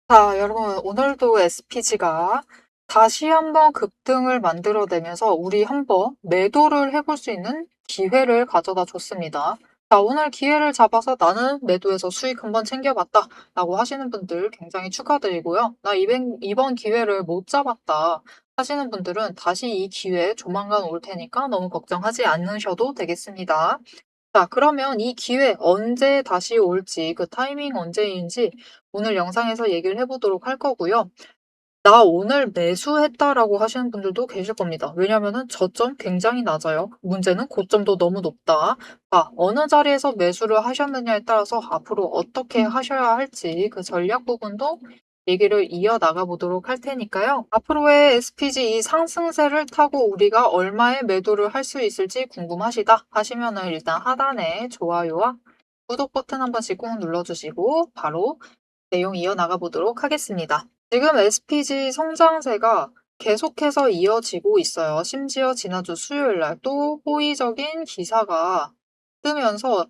자, 여러분, 오늘도 SPG가 다시 한번 급등을 만들어내면서 우리 한번 매도를 해볼 수 있는 기회를 가져다 줬습니다. 자, 오늘 기회를 잡아서 나는 매도해서 수익 한번 챙겨봤다 라고 하시는 분들 굉장히 축하드리고요. 나 이번 기회를 못 잡았다 하시는 분들은 다시 이 기회 조만간 올 테니까 너무 걱정하지 않으셔도 되겠습니다. 자, 그러면 이 기회 언제 다시 올지, 그 타이밍 언제인지 오늘 영상에서 얘기를 해보도록 할 거고요. 나 오늘 매수했다라고 하시는 분들도 계실 겁니다. 왜냐면은 저점 굉장히 낮아요. 문제는 고점도 너무 높다. 아, 어느 자리에서 매수를 하셨느냐에 따라서 앞으로 어떻게 하셔야 할지 그 전략 부분도 얘기를 이어나가 보도록 할 테니까요. 앞으로의 SPG 이 상승세를 타고 우리가 얼마에 매도를 할 수 있을지 궁금하시다 하시면은 일단 하단에 좋아요와 구독 버튼 한 번씩 꼭 눌러주시고 바로 내용 이어나가 보도록 하겠습니다. 지금 SPG 성장세가 계속해서 이어지고 있어요. 심지어 지난주 수요일 날 또 호의적인 기사가 뜨면서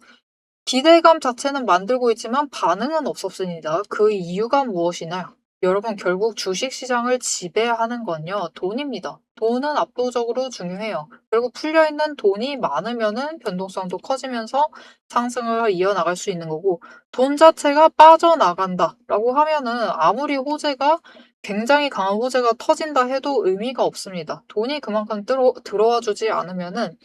기대감 자체는 만들고 있지만 반응은 없었습니다. 그 이유가 무엇이나요? 여러분, 결국 주식시장을 지배하는 건요, 돈입니다. 돈은 압도적으로 중요해요. 그리고 풀려있는 돈이 많으면은 변동성도 커지면서 상승을 이어나갈 수 있는 거고, 돈 자체가 빠져나간다라고 하면은 아무리 호재가 굉장히 강한 호재가 터진다 해도 의미가 없습니다. 돈이 그만큼 들어와 주지 않으면은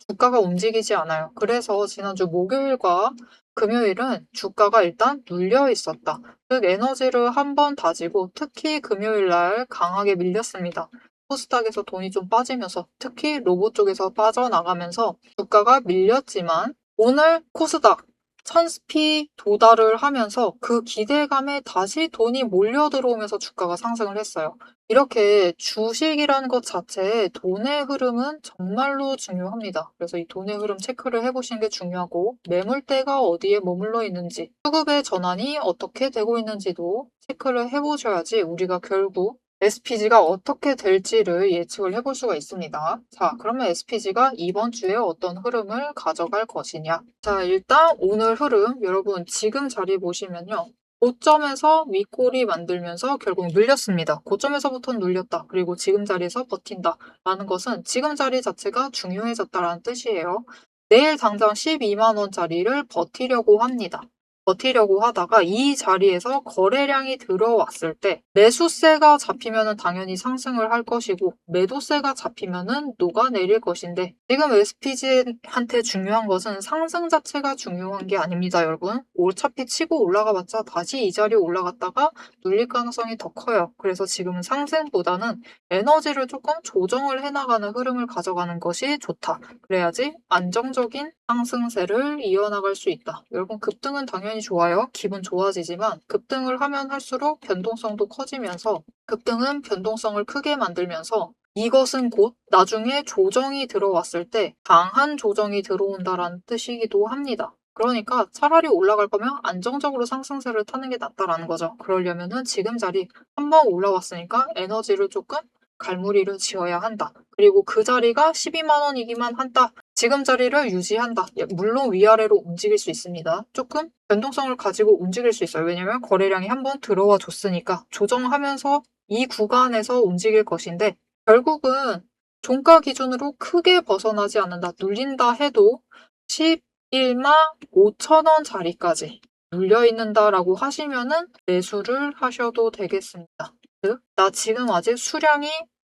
주가가 움직이지 않아요. 그래서 지난주 목요일과 금요일은 주가가 일단 눌려 있었다. 즉 에너지를 한번 다지고 특히 금요일 날 강하게 밀렸습니다. 코스닥에서 돈이 좀 빠지면서 특히 로봇 쪽에서 빠져나가면서 주가가 밀렸지만 오늘 코스닥 1000스피 도달을 하면서 그 기대감에 다시 돈이 몰려 들어오면서 주가가 상승을 했어요. 이렇게 주식이라는 것 자체에 돈의 흐름은 정말로 중요합니다. 그래서 이 돈의 흐름 체크를 해보시는 게 중요하고 매물대가 어디에 머물러 있는지 수급의 전환이 어떻게 되고 있는지도 체크를 해보셔야지 우리가 결국 SPG가 어떻게 될지를 예측을 해볼 수가 있습니다. 자, 그러면 SPG가 이번 주에 어떤 흐름을 가져갈 것이냐. 자, 일단 오늘 흐름 여러분 지금 자리 보시면요. 고점에서 윗꼬리 만들면서 결국 눌렸습니다. 고점에서부터는 눌렸다. 그리고 지금 자리에서 버틴다. 라는 것은 지금 자리 자체가 중요해졌다라는 뜻이에요. 내일 당장 12만 원짜리를 버티려고 합니다. 버티려고 하다가 이 자리에서 거래량이 들어왔을 때 매수세가 잡히면은 당연히 상승을 할 것이고 매도세가 잡히면은 녹아내릴 것인데 지금 SPG한테 중요한 것은 상승 자체가 중요한 게 아닙니다, 여러분. 어차피 치고 올라가봤자 다시 이 자리에 올라갔다가 눌릴 가능성이 더 커요. 그래서 지금은 상승보다는 에너지를 조금 조정을 해나가는 흐름을 가져가는 것이 좋다. 그래야지 안정적인 상승세를 이어나갈 수 있다. 여러분, 급등은 당연히 좋아요. 기분 좋아지지만 급등을 하면 할수록 변동성도 커지면서 급등은 변동성을 크게 만들면서 이것은 곧 나중에 조정이 들어왔을 때 강한 조정이 들어온다라는 뜻이기도 합니다. 그러니까 차라리 올라갈 거면 안정적으로 상승세를 타는 게 낫다라는 거죠. 그러려면은 지금 자리 한번 올라왔으니까 에너지를 조금 갈무리를 지어야 한다. 그리고 그 자리가 12만 원이기만 한다. 지금 자리를 유지한다. 예, 물론 위아래로 움직일 수 있습니다. 조금 변동성을 가지고 움직일 수 있어요. 왜냐면 거래량이 한번 들어와 줬으니까 조정하면서 이 구간에서 움직일 것인데 결국은 종가 기준으로 크게 벗어나지 않는다. 눌린다 해도 11만 5천 원 자리까지 눌려 있는다라고 하시면은 매수를 하셔도 되겠습니다. 즉, 나 지금 아직 수량이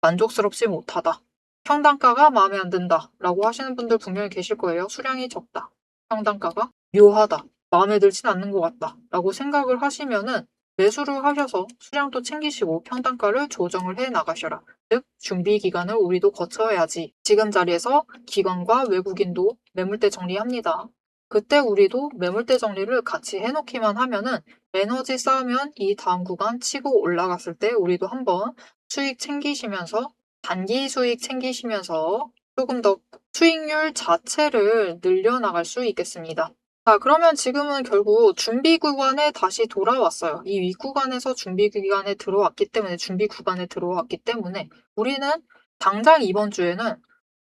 만족스럽지 못하다. 평단가가 마음에 안 든다. 라고 하시는 분들 분명히 계실 거예요. 수량이 적다. 평단가가 묘하다. 마음에 들진 않는 것 같다. 라고 생각을 하시면은 매수를 하셔서 수량도 챙기시고 평단가를 조정을 해 나가셔라. 즉, 준비 기간을 우리도 거쳐야지. 지금 자리에서 기관과 외국인도 매물대 정리합니다. 그때 우리도 매물대 정리를 같이 해놓기만 하면은 에너지 쌓으면 이 다음 구간 치고 올라갔을 때 우리도 한번 수익 챙기시면서 단기 수익 챙기시면서 조금 더 수익률 자체를 늘려나갈 수 있겠습니다. 자, 그러면 지금은 결국 준비 구간에 다시 돌아왔어요. 이 윗구간에서 준비 구간에 들어왔기 때문에, 준비 구간에 들어왔기 때문에 우리는 당장 이번 주에는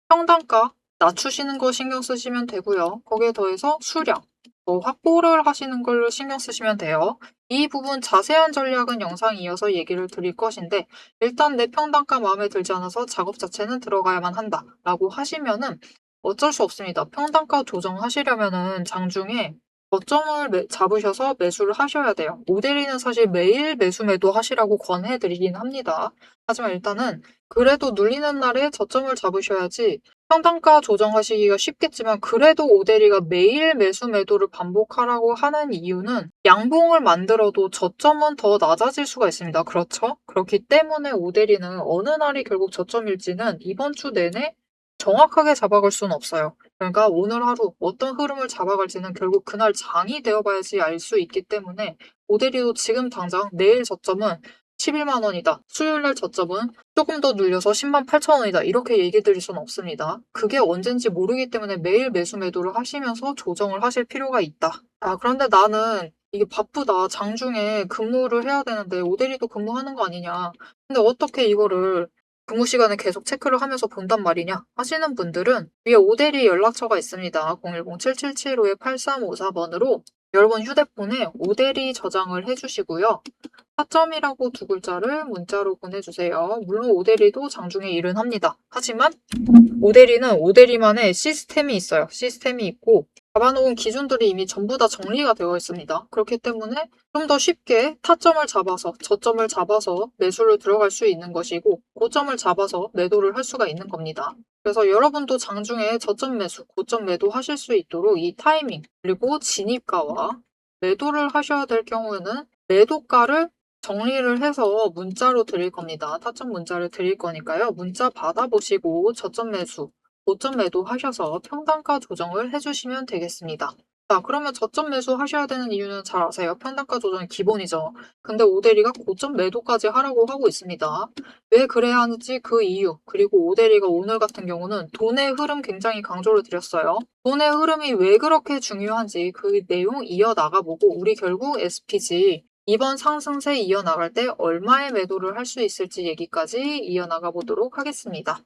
평단가 낮추시는 거 신경 쓰시면 되고요. 거기에 더해서 수량, 더 확보를 하시는 걸로 신경 쓰시면 돼요. 이 부분 자세한 전략은 영상 이어서 얘기를 드릴 것인데 일단 내 평단가 마음에 들지 않아서 작업 자체는 들어가야만 한다 라고 하시면은 어쩔 수 없습니다. 평단가 조정하시려면은 장중에 저점을 잡으셔서 매수를 하셔야 돼요. 모델이는 사실 매일 매수 매도 하시라고 권해드리긴 합니다. 하지만 일단은 그래도 눌리는 날에 저점을 잡으셔야지 평단가 조정하시기가 쉽겠지만 그래도 오데리가 매일 매수 매도를 반복하라고 하는 이유는 양봉을 만들어도 저점은 더 낮아질 수가 있습니다. 그렇죠? 그렇기 때문에 오데리는 어느 날이 결국 저점일지는 이번 주 내내 정확하게 잡아갈 수는 없어요. 그러니까 오늘 하루 어떤 흐름을 잡아갈지는 결국 그날 장이 되어봐야지 알 수 있기 때문에 오데리도 지금 당장 내일 저점은 11만 원이다. 수요일 날 저점은 조금 더 눌려서 10만 8천 원이다. 이렇게 얘기 드릴 수는 없습니다. 그게 언젠지 모르기 때문에 매일 매수 매도를 하시면서 조정을 하실 필요가 있다. 아, 그런데 나는 이게 바쁘다. 장중에 근무를 해야 되는데 오데리도 근무하는 거 아니냐. 근데 어떻게 이거를 근무 시간에 계속 체크를 하면서 본단 말이냐 하시는 분들은 위에 오데리 연락처가 있습니다. 010-7755-8354번으로 여러분 휴대폰에 오데리 저장을 해주시고요. 타점이라고 두 글자를 문자로 보내주세요. 물론 오데리도 장중에 일은 합니다. 하지만 오데리는 오데리만의 시스템이 있어요. 시스템이 있고 잡아놓은 기준들이 이미 전부 다 정리가 되어 있습니다. 그렇기 때문에 좀 더 쉽게 타점을 잡아서 저점을 잡아서 매수를 들어갈 수 있는 것이고 고점을 잡아서 매도를 할 수가 있는 겁니다. 그래서 여러분도 장중에 저점 매수, 고점 매도 하실 수 있도록 이 타이밍 그리고 진입가와 매도를 하셔야 될 경우에는 매도가를 정리를 해서 문자로 드릴 겁니다. 타점 문자를 드릴 거니까요. 문자 받아보시고 저점 매수, 고점 매도 하셔서 평단가 조정을 해주시면 되겠습니다. 자, 그러면 저점 매수 하셔야 되는 이유는 잘 아세요. 평단가 조정이 기본이죠. 근데 오데리가 고점 매도까지 하라고 하고 있습니다. 왜 그래야 하는지 그 이유, 그리고 오데리가 오늘 같은 경우는 돈의 흐름 굉장히 강조를 드렸어요. 돈의 흐름이 왜 그렇게 중요한지 그 내용 이어나가보고 우리 결국 SPG 이번 상승세 이어나갈 때 얼마의 매도를 할 수 있을지 얘기까지 이어나가 보도록 하겠습니다.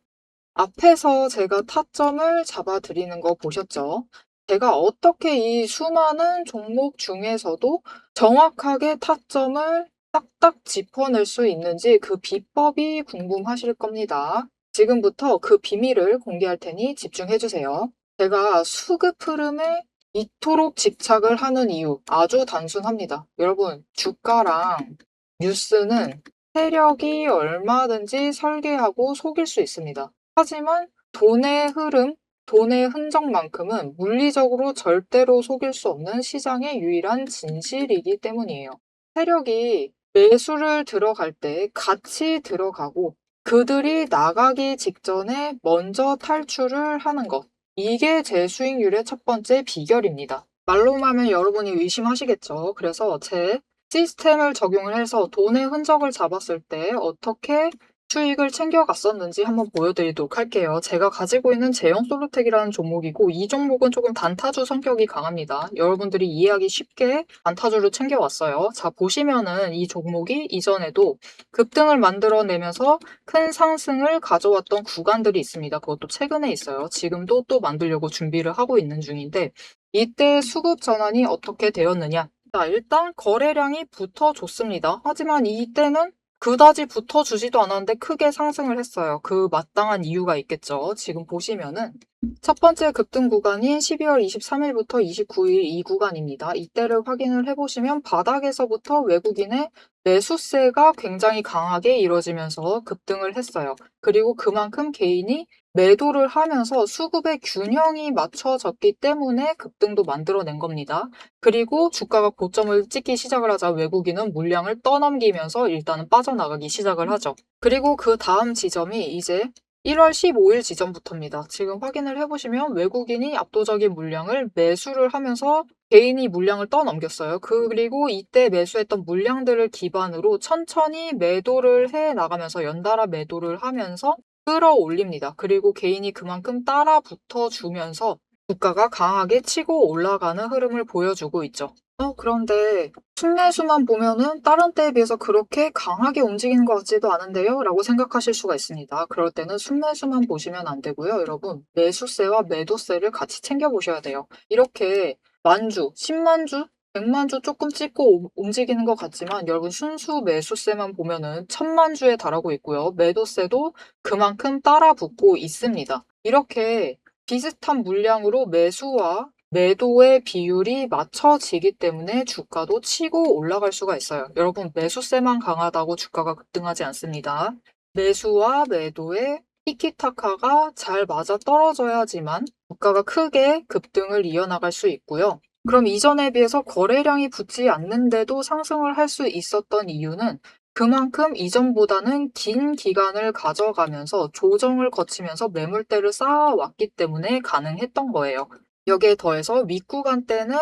앞에서 제가 타점을 잡아드리는 거 보셨죠? 제가 어떻게 이 수많은 종목 중에서도 정확하게 타점을 딱딱 짚어낼 수 있는지 그 비법이 궁금하실 겁니다. 지금부터 그 비밀을 공개할 테니 집중해주세요. 제가 수급 흐름에 이토록 집착을 하는 이유 아주 단순합니다. 여러분, 주가랑 뉴스는 세력이 얼마든지 설계하고 속일 수 있습니다. 하지만 돈의 흐름, 돈의 흔적만큼은 물리적으로 절대로 속일 수 없는 시장의 유일한 진실이기 때문이에요. 세력이 매수를 들어갈 때 같이 들어가고 그들이 나가기 직전에 먼저 탈출을 하는 것. 이게 제 수익률의 첫 번째 비결입니다. 말로만 하면 여러분이 의심하시겠죠. 그래서 제 시스템을 적용을 해서 돈의 흔적을 잡았을 때 어떻게 수익을 챙겨갔었는지 한번 보여드리도록 할게요. 제가 가지고 있는 제형 솔루텍이라는 종목이고 이 종목은 조금 단타주 성격이 강합니다. 여러분들이 이해하기 쉽게 단타주를 챙겨왔어요. 자, 보시면은 이 종목이 이전에도 급등을 만들어내면서 큰 상승을 가져왔던 구간들이 있습니다. 그것도 최근에 있어요. 지금도 또 만들려고 준비를 하고 있는 중인데 이때 수급 전환이 어떻게 되었느냐? 자, 일단 거래량이 붙어줬습니다. 하지만 이때는 그다지 붙어주지도 않았는데 크게 상승을 했어요. 그 마땅한 이유가 있겠죠. 지금 보시면은 첫 번째 급등 구간인 12월 23일부터 29일 이 구간입니다. 이때를 확인을 해보시면 바닥에서부터 외국인의 매수세가 굉장히 강하게 이뤄지면서 급등을 했어요. 그리고 그만큼 개인이 매도를 하면서 수급의 균형이 맞춰졌기 때문에 급등도 만들어낸 겁니다. 그리고 주가가 고점을 찍기 시작을 하자 외국인은 물량을 떠넘기면서 일단은 빠져나가기 시작을 하죠. 그리고 그 다음 지점이 이제 1월 15일 지점부터입니다. 지금 확인을 해보시면 외국인이 압도적인 물량을 매수를 하면서 개인이 물량을 떠넘겼어요. 그리고 이때 매수했던 물량들을 기반으로 천천히 매도를 해 나가면서 연달아 매도를 하면서 끌어올립니다. 그리고 개인이 그만큼 따라 붙어주면서 주가가 강하게 치고 올라가는 흐름을 보여주고 있죠. 그런데 순매수만 보면은 다른 때에 비해서 그렇게 강하게 움직이는 것 같지도 않은데요? 라고 생각하실 수가 있습니다. 그럴 때는 순매수만 보시면 안 되고요. 여러분, 매수세와 매도세를 같이 챙겨보셔야 돼요. 이렇게 만주, 10만 주, 100만 주 조금 찍고 움직이는 것 같지만 여러분 순수 매수세만 보면은 1000만 주에 달하고 있고요. 매도세도 그만큼 따라 붙고 있습니다. 이렇게 비슷한 물량으로 매수와 매도의 비율이 맞춰지기 때문에 주가도 치고 올라갈 수가 있어요. 여러분 매수세만 강하다고 주가가 급등하지 않습니다. 매수와 매도의 티키타카가 잘 맞아떨어져야지만 주가가 크게 급등을 이어나갈 수 있고요. 그럼 이전에 비해서 거래량이 붙지 않는데도 상승을 할 수 있었던 이유는 그만큼 이전보다는 긴 기간을 가져가면서 조정을 거치면서 매물대를 쌓아왔기 때문에 가능했던 거예요. 여기에 더해서 윗구간 때는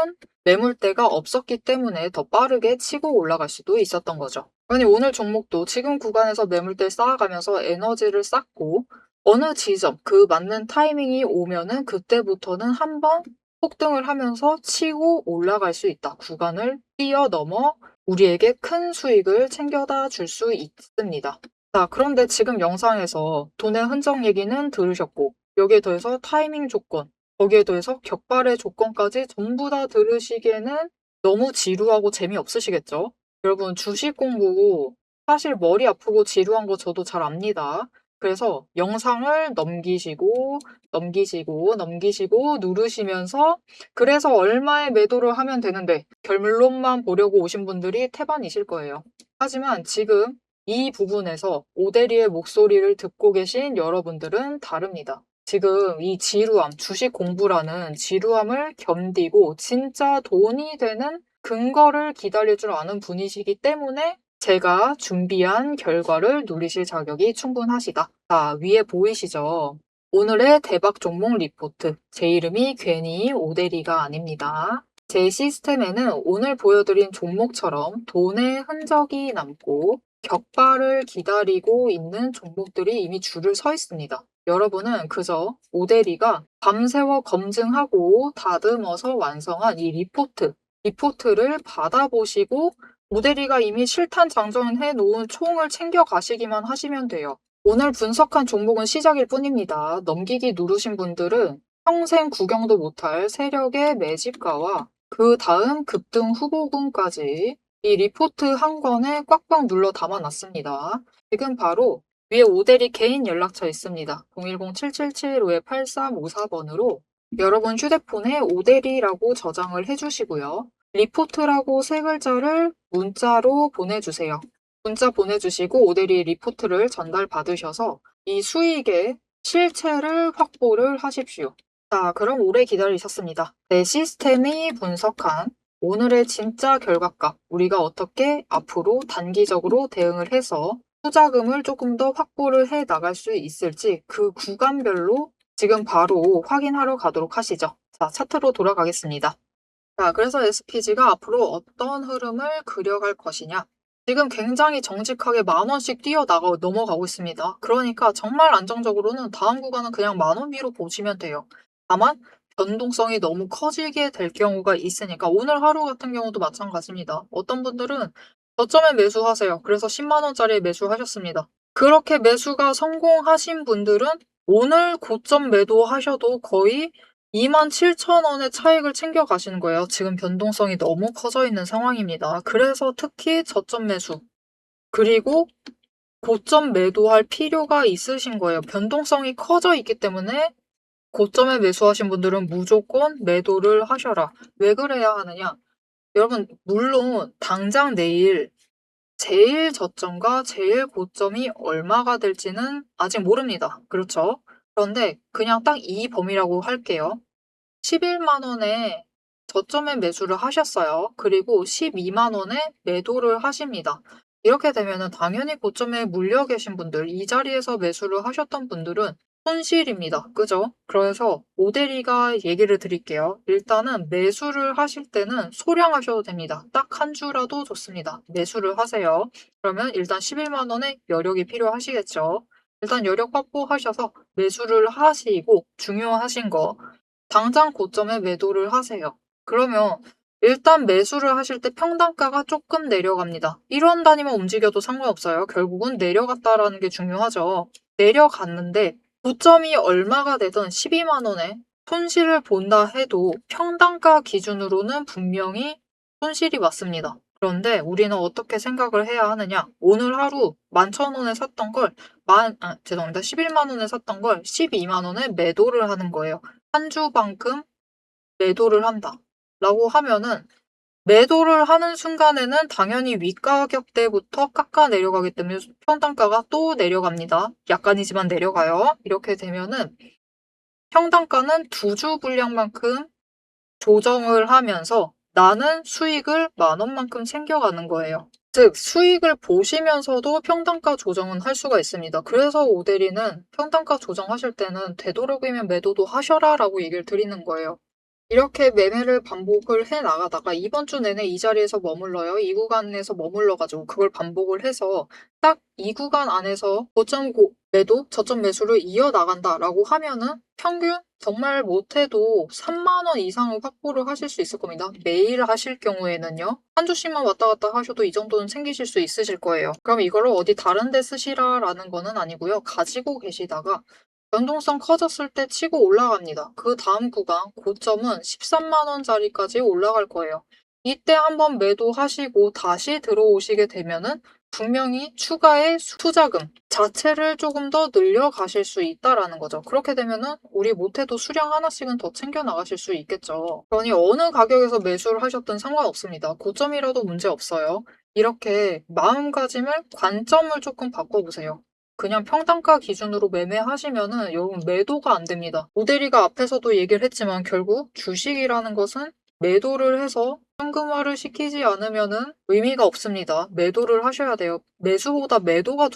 매물대가 없었기 때문에 더 빠르게 치고 올라갈 수도 있었던 거죠. 아니 오늘 종목도 지금 구간에서 매물대 쌓아가면서 에너지를 쌓고 어느 지점 그 맞는 타이밍이 오면은 그때부터는 한번 폭등을 하면서 치고 올라갈 수 있다. 구간을 뛰어넘어 우리에게 큰 수익을 챙겨다 줄 수 있습니다. 자, 그런데 지금 영상에서 돈의 흔적 얘기는 들으셨고 여기에 더해서 타이밍 조건, 거기에 더해서 격발의 조건까지 전부 다 들으시기에는 너무 지루하고 재미없으시겠죠? 여러분 주식 공부 사실 머리 아프고 지루한 거 저도 잘 압니다. 그래서 영상을 넘기시고 누르시면서 그래서 얼마에 매도를 하면 되는데 결론만 보려고 오신 분들이 태반이실 거예요. 하지만 지금 이 부분에서 오대리의 목소리를 듣고 계신 여러분들은 다릅니다. 지금 이 지루함, 주식 공부라는 지루함을 견디고 진짜 돈이 되는 근거를 기다릴 줄 아는 분이시기 때문에 제가 준비한 결과를 누리실 자격이 충분하시다. 자, 위에 보이시죠? 오늘의 대박 종목 리포트. 제 이름이 괜히 오대리가 아닙니다. 제 시스템에는 오늘 보여드린 종목처럼 돈의 흔적이 남고 격발을 기다리고 있는 종목들이 이미 줄을 서 있습니다. 여러분은 그저 오대리가 밤새워 검증하고 다듬어서 완성한 이 리포트를 받아보시고 오대리가 이미 실탄 장전해 놓은 총을 챙겨 가시기만 하시면 돼요. 오늘 분석한 종목은 시작일 뿐입니다. 넘기기 누르신 분들은 평생 구경도 못할 세력의 매집가와 그 다음 급등 후보군까지 이 리포트 한 권에 꽉꽉 눌러 담아놨습니다. 지금 바로 위에 오대리 개인 연락처 있습니다. 010-777-8354번으로 여러분 휴대폰에 오대리라고 저장을 해주시고요. 리포트라고 세 글자를 문자로 보내주세요. 문자 보내주시고 오대리 리포트를 전달받으셔서 이 수익의 실체를 확보를 하십시오. 자, 그럼 오래 기다리셨습니다. 내 시스템이 분석한 오늘의 진짜 결과값, 우리가 어떻게 앞으로 단기적으로 대응을 해서 투자금을 조금 더 확보를 해 나갈 수 있을지 그 구간별로 지금 바로 확인하러 가도록 하시죠. 자, 차트로 돌아가겠습니다. 자, 그래서 SPG가 앞으로 어떤 흐름을 그려갈 것이냐. 지금 굉장히 정직하게 10,000원씩 넘어가고 있습니다. 그러니까 정말 안정적으로는 다음 구간은 그냥 10,000원 위로 보시면 돼요. 다만 변동성이 너무 커지게 될 경우가 있으니까 오늘 하루 같은 경우도 마찬가지입니다. 어떤 분들은 저점에 매수하세요. 그래서 10만 원짜리 매수하셨습니다. 그렇게 매수가 성공하신 분들은 오늘 고점 매도하셔도 거의 27,000원의 차익을 챙겨 가시는 거예요. 지금 변동성이 너무 커져 있는 상황입니다. 그래서 특히 저점 매수 그리고 고점 매도할 필요가 있으신 거예요. 변동성이 커져 있기 때문에 고점에 매수하신 분들은 무조건 매도를 하셔라. 왜 그래야 하느냐? 여러분 물론 당장 내일 제일 저점과 제일 고점이 얼마가 될지는 아직 모릅니다. 그렇죠? 그런데 그냥 딱 이 범위라고 할게요. 11만 원에 저점에 매수를 하셨어요. 그리고 12만 원에 매도를 하십니다. 이렇게 되면은 당연히 고점에 물려 계신 분들, 이 자리에서 매수를 하셨던 분들은 손실입니다. 그죠? 그래서 오대리가 얘기를 드릴게요. 일단은 매수를 하실 때는 소량하셔도 됩니다. 딱 한 주라도 좋습니다. 매수를 하세요. 그러면 일단 11만 원의 여력이 필요하시겠죠? 일단 여력 확보하셔서 매수를 하시고 중요하신 거 당장 고점에 매도를 하세요. 그러면 일단 매수를 하실 때 평단가가 조금 내려갑니다. 1원 단위만 움직여도 상관없어요. 결국은 내려갔다라는 게 중요하죠. 내려갔는데 고점이 얼마가 되든 12만 원에 손실을 본다 해도 평단가 기준으로는 분명히 손실이 맞습니다. 그런데 우리는 어떻게 생각을 해야 하느냐? 오늘 하루 11,000원에 샀던 걸 죄송합니다. 11만 원에 샀던 걸 12만 원에 매도를 하는 거예요. 한 주만큼 매도를 한다. 라고 하면은 매도를 하는 순간에는 당연히 윗가격대부터 깎아 내려가기 때문에 평단가가 또 내려갑니다. 약간이지만 내려가요. 이렇게 되면은 평단가는 두 주 분량만큼 조정을 하면서 나는 수익을 10,000원만큼 챙겨가는 거예요. 즉, 수익을 보시면서도 평단가 조정은 할 수가 있습니다. 그래서 오대리는 평단가 조정하실 때는 되도록이면 매도도 하셔라 라고 얘기를 드리는 거예요. 이렇게 매매를 반복을 해 나가다가 이번 주 내내 이 자리에서 머물러요. 이 구간에서 머물러가지고 그걸 반복을 해서 딱 이 구간 안에서 고점 매도, 저점 매수를 이어나간다라고 하면은 평균 정말 못해도 3만 원 이상을 확보를 하실 수 있을 겁니다. 매일 하실 경우에는요. 한 주씩만 왔다 갔다 하셔도 이 정도는 챙기실 수 있으실 거예요. 그럼 이거를 어디 다른 데 쓰시라라는 거는 아니고요. 가지고 계시다가 변동성 커졌을 때 치고 올라갑니다. 그 다음 구간 고점은 13만 원짜리까지 올라갈 거예요. 이때 한번 매도하시고 다시 들어오시게 되면은 분명히 추가의 투자금 자체를 조금 더 늘려가실 수 있다라는 거죠. 그렇게 되면은 우리 못해도 수량 하나씩은 더 챙겨 나가실 수 있겠죠. 그러니 어느 가격에서 매수를 하셨든 상관없습니다. 고점이라도 문제 없어요. 이렇게 마음가짐을, 관점을 조금 바꿔보세요. 그냥 평단가 기준으로 매매하시면은 여러분 매도가 안 됩니다. 오대리가 앞에서도 얘기를 했지만 결국 주식이라는 것은 매도를 해서 현금화를 시키지 않으면은 의미가 없습니다. 매도를 하셔야 돼요. 매수보다 매도가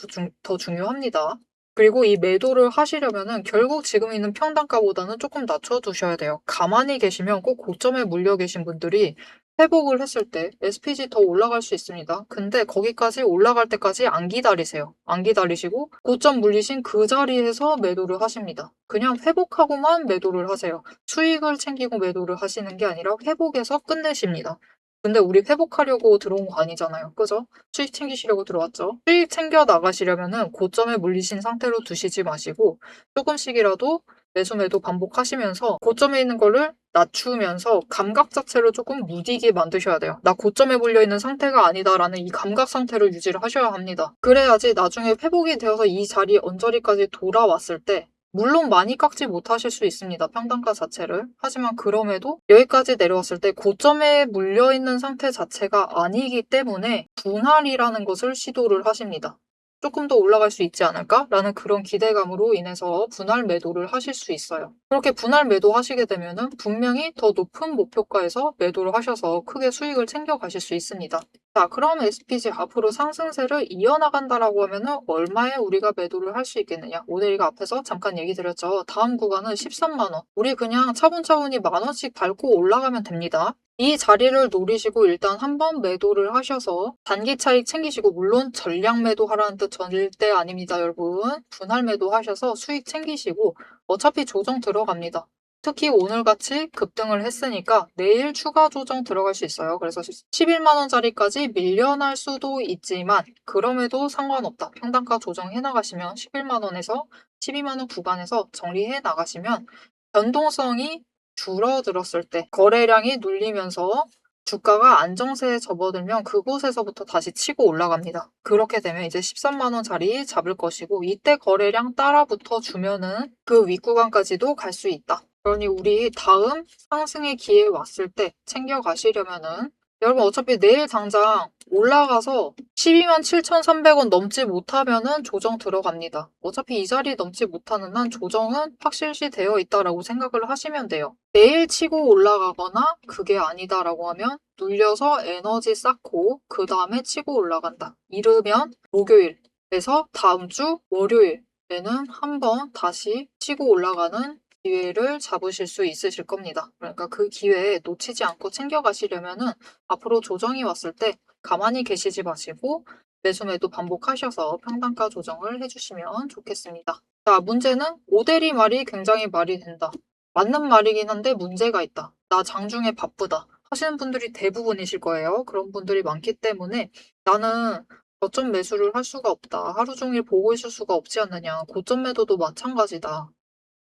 더 중요합니다. 그리고 이 매도를 하시려면은 결국 지금 있는 평단가보다는 조금 낮춰두셔야 돼요. 가만히 계시면 꼭 고점에 물려 계신 분들이 회복을 했을 때 SPG 더 올라갈 수 있습니다. 근데 거기까지 올라갈 때까지 안 기다리세요. 안 기다리시고 고점 물리신 그 자리에서 매도를 하십니다. 그냥 회복하고만 매도를 하세요. 수익을 챙기고 매도를 하시는 게 아니라 회복해서 끝내십니다. 근데 우리 회복하려고 들어온 거 아니잖아요. 그죠? 수익 챙기시려고 들어왔죠. 수익 챙겨 나가시려면은 고점에 물리신 상태로 두시지 마시고 조금씩이라도 매수 매도 반복하시면서 고점에 있는 거를 낮추면서 감각 자체를 조금 무디게 만드셔야 돼요. 나 고점에 물려있는 상태가 아니다라는 이 감각 상태를 유지를 하셔야 합니다. 그래야지 나중에 회복이 되어서 이 자리 언저리까지 돌아왔을 때 물론 많이 깎지 못하실 수 있습니다. 평단가 자체를. 하지만 그럼에도 여기까지 내려왔을 때 고점에 물려있는 상태 자체가 아니기 때문에 분할이라는 것을 시도를 하십니다. 조금 더 올라갈 수 있지 않을까라는 그런 기대감으로 인해서 분할 매도를 하실 수 있어요. 그렇게 분할 매도 하시게 되면은 분명히 더 높은 목표가에서 매도를 하셔서 크게 수익을 챙겨 가실 수 있습니다. 자, 그럼 SPG 앞으로 상승세를 이어나간다라고 하면은 얼마에 우리가 매도를 할 수 있겠느냐? 오대리가 앞에서 잠깐 얘기 드렸죠. 다음 구간은 13만 원. 우리 그냥 차분차분히 만 원씩 밟고 올라가면 됩니다. 이 자리를 노리시고 일단 한번 매도를 하셔서 단기 차익 챙기시고 물론 전량 매도하라는 뜻 절대 아닙니다, 여러분. 분할 매도하셔서 수익 챙기시고 어차피 조정 들어갑니다. 특히 오늘같이 급등을 했으니까 내일 추가 조정 들어갈 수 있어요. 그래서 11만 원짜리까지 밀려날 수도 있지만 그럼에도 상관없다. 평단가 조정해 나가시면 11만 원에서 12만 원 구간에서 정리해 나가시면 변동성이 줄어들었을 때 거래량이 눌리면서 주가가 안정세에 접어들면 그곳에서부터 다시 치고 올라갑니다. 그렇게 되면 이제 13만 원짜리 잡을 것이고 이때 거래량 따라붙어 주면은 그 윗구간까지도 갈 수 있다. 그러니 우리 다음 상승의 기회 왔을 때 챙겨가시려면은 여러분 어차피 내일 당장 올라가서 12만 7,300원 넘지 못하면은 조정 들어갑니다. 어차피 이 자리 넘지 못하는 한 조정은 확실시 되어 있다라고 생각을 하시면 돼요. 내일 치고 올라가거나 그게 아니다라고 하면 눌려서 에너지 쌓고 그 다음에 치고 올라간다. 이르면 목요일에서 다음 주 월요일에는 한번 다시 치고 올라가는 기회를 잡으실 수 있으실 겁니다. 그러니까 그 기회에 놓치지 않고 챙겨가시려면은 앞으로 조정이 왔을 때 가만히 계시지 마시고 매수 매도 반복하셔서 평단가 조정을 해주시면 좋겠습니다. 자, 문제는 오대리 말이 굉장히 말이 된다. 맞는 말이긴 한데 문제가 있다. 나 장중에 바쁘다. 하시는 분들이 대부분이실 거예요. 그런 분들이 많기 때문에 나는 저점 매수를 할 수가 없다. 하루 종일 보고 있을 수가 없지 않느냐. 고점 매도도 마찬가지다.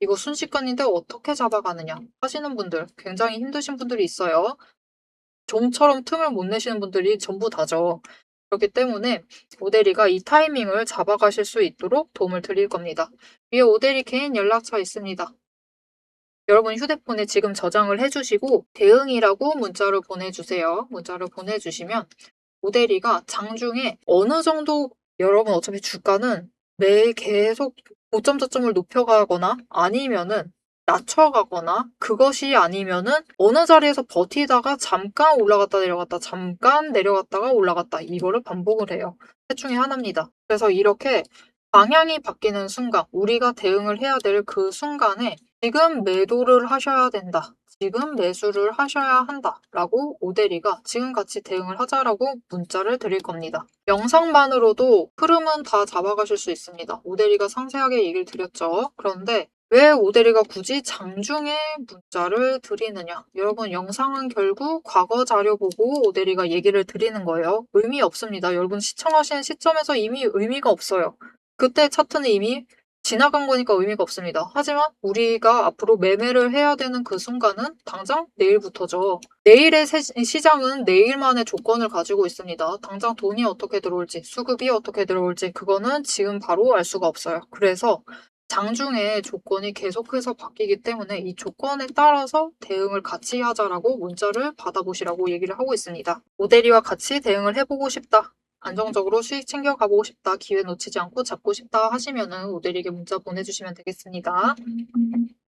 이거 순식간인데 어떻게 잡아가느냐 하시는 분들, 굉장히 힘드신 분들이 있어요. 좀처럼 틈을 못 내시는 분들이 전부 다죠. 그렇기 때문에 오대리가 이 타이밍을 잡아가실 수 있도록 도움을 드릴 겁니다. 위에 오대리 개인 연락처 있습니다. 여러분 휴대폰에 지금 저장을 해주시고 대응이라고 문자를 보내주세요. 문자를 보내주시면 오대리가 장중에 어느 정도, 여러분 어차피 주가는 매일 계속 고점 저점을 높여가거나 아니면은 낮춰가거나, 그것이 아니면은 어느 자리에서 버티다가 잠깐 올라갔다 내려갔다 잠깐 내려갔다가 올라갔다, 이거를 반복을 해요. 셋 중에 하나입니다. 그래서 이렇게 방향이 바뀌는 순간, 우리가 대응을 해야 될 그 순간에 지금 매도를 하셔야 된다, 지금 매수를 하셔야 한다 라고 오대리가 지금같이 대응을 하자라고 문자를 드릴 겁니다. 영상만으로도 흐름은 다 잡아가실 수 있습니다. 오대리가 상세하게 얘기를 드렸죠. 그런데 왜 오대리가 굳이 장중에 문자를 드리느냐? 여러분, 영상은 결국 과거 자료 보고 오대리가 얘기를 드리는 거예요. 의미 없습니다. 여러분 시청하시는 시점에서 이미 의미가 없어요. 그때 차트는 이미 지나간 거니까 의미가 없습니다. 하지만 우리가 앞으로 매매를 해야 되는 그 순간은 당장 내일부터죠. 내일의 시장은 내일만의 조건을 가지고 있습니다. 당장 돈이 어떻게 들어올지, 수급이 어떻게 들어올지, 그거는 지금 바로 알 수가 없어요. 그래서 장중에 조건이 계속해서 바뀌기 때문에 이 조건에 따라서 대응을 같이 하자라고 문자를 받아보시라고 얘기를 하고 있습니다. 오대리와 같이 대응을 해보고 싶다, 안정적으로 수익 챙겨가보고 싶다, 기회 놓치지 않고 잡고 싶다 하시면은 오대리에게 문자 보내주시면 되겠습니다.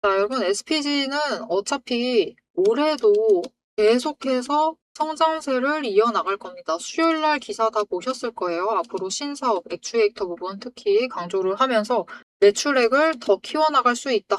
자, 여러분, SPG는 어차피 올해도 계속해서 성장세를 이어나갈 겁니다. 수요일날 기사 다 보셨을 거예요. 앞으로 신사업, 액추에이터 부분 특히 강조를 하면서 매출액을 더 키워나갈 수 있다,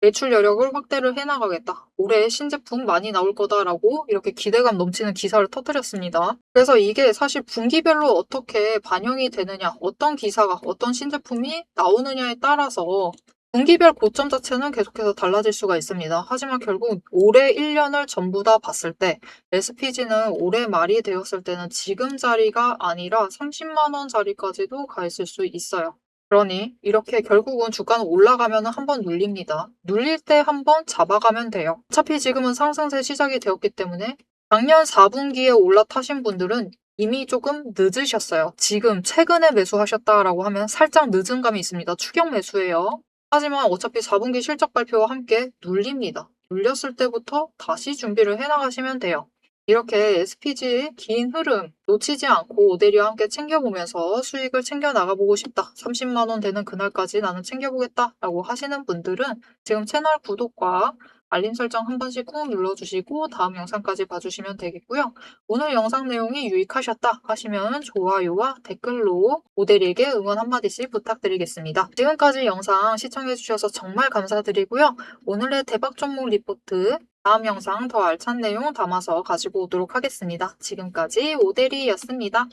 매출 여력을 확대를 해나가겠다, 올해 신제품 많이 나올 거다라고 이렇게 기대감 넘치는 기사를 터뜨렸습니다. 그래서 이게 사실 분기별로 어떻게 반영이 되느냐, 어떤 기사가, 어떤 신제품이 나오느냐에 따라서 분기별 고점 자체는 계속해서 달라질 수가 있습니다. 하지만 결국 올해 1년을 전부 다 봤을 때 SPG는 올해 말이 되었을 때는 지금 자리가 아니라 30만 원 자리까지도 가 있을 수 있어요. 그러니 이렇게 결국은 주가는 올라가면 한번 눌립니다. 눌릴 때 한번 잡아가면 돼요. 어차피 지금은 상승세 시작이 되었기 때문에 작년 4분기에 올라타신 분들은 이미 조금 늦으셨어요. 지금 최근에 매수하셨다라고 하면 살짝 늦은 감이 있습니다. 추격 매수예요. 하지만 어차피 4분기 실적 발표와 함께 눌립니다. 눌렸을 때부터 다시 준비를 해나가시면 돼요. 이렇게 SPG의 긴 흐름 놓치지 않고 오대리와 함께 챙겨보면서 수익을 챙겨 나가보고 싶다, 30만 원 되는 그날까지 나는 챙겨보겠다 라고 하시는 분들은 지금 채널 구독과 알림 설정 한 번씩 꾹 눌러주시고 다음 영상까지 봐주시면 되겠고요. 오늘 영상 내용이 유익하셨다 하시면 좋아요와 댓글로 오대리에게 응원 한마디씩 부탁드리겠습니다. 지금까지 영상 시청해주셔서 정말 감사드리고요. 오늘의 대박 종목 리포트 다음 영상 더 알찬 내용 담아서 가지고 오도록 하겠습니다. 지금까지 오대리였습니다.